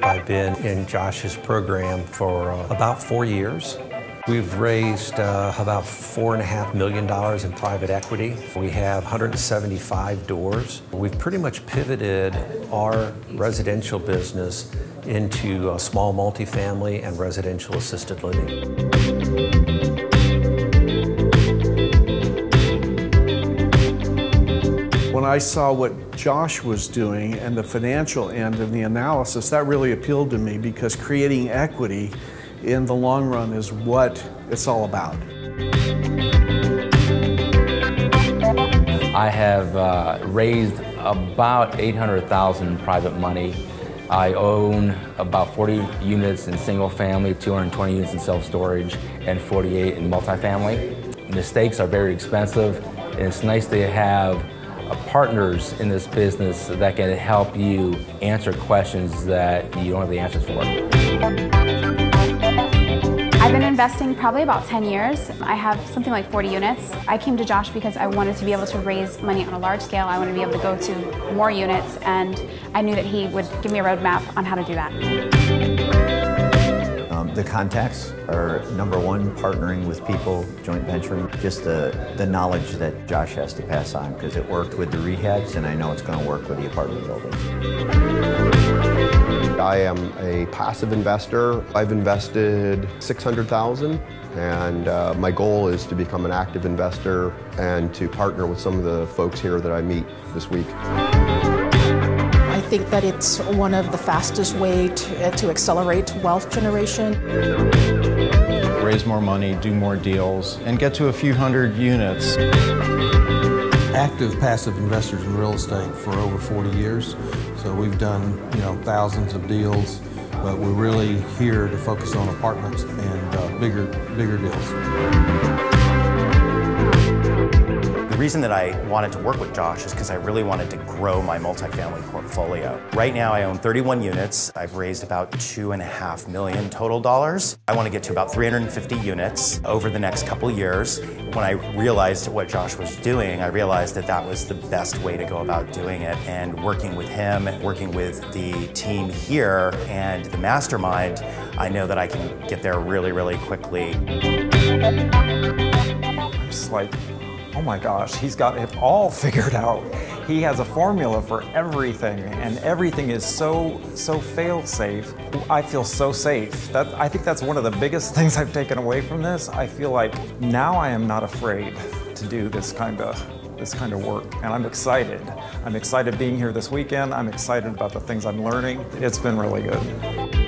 I've been in Josh's program for about 4 years. We've raised about $4.5 million in private equity. We have 175 doors. We've pretty much pivoted our residential business into small multifamily and residential assisted living. When I saw what Josh was doing and the financial end and the analysis, that really appealed to me because creating equity in the long run is what it's all about. I have raised about $800,000 in private money. I own about 40 units in single family, 220 units in self-storage, and 48 in multifamily. The stakes are very expensive, and it's nice to have partners in this business that can help you answer questions that you don't have the answers for. I've been investing probably about 10 years. I have something like 40 units. I came to Josh because I wanted to be able to raise money on a large scale. I wanted to be able to go to more units, and I knew that he would give me a roadmap on how to do that. The contacts are number one, partnering with people, joint venturing, just the knowledge that Josh has to pass on because it worked with the rehabs and I know it's going to work with the apartment buildings. I am a passive investor. I've invested $600,000 and my goal is to become an active investor and to partner with some of the folks here that I meet this week. I think that it's one of the fastest ways to accelerate wealth generation. Raise more money, do more deals, and get to a few hundred units. Active passive investors in real estate for over 40 years. So we've done, thousands of deals, but we're really here to focus on apartments and bigger deals. The reason that I wanted to work with Josh is because I really wanted to grow my multifamily portfolio. Right now I own 31 units. I've raised about $2.5 million total dollars. I want to get to about 350 units over the next couple years. When I realized what Josh was doing, I realized that that was the best way to go about doing it. And working with him, working with the team here and the Mastermind, I know that I can get there really, really quickly. It's like, oh my gosh, he's got it all figured out. He has a formula for everything, and everything is so fail-safe. I feel so safe. I think that's one of the biggest things I've taken away from this. I feel like now I am not afraid to do this kind of work, and I'm excited. I'm excited being here this weekend. I'm excited about the things I'm learning. It's been really good.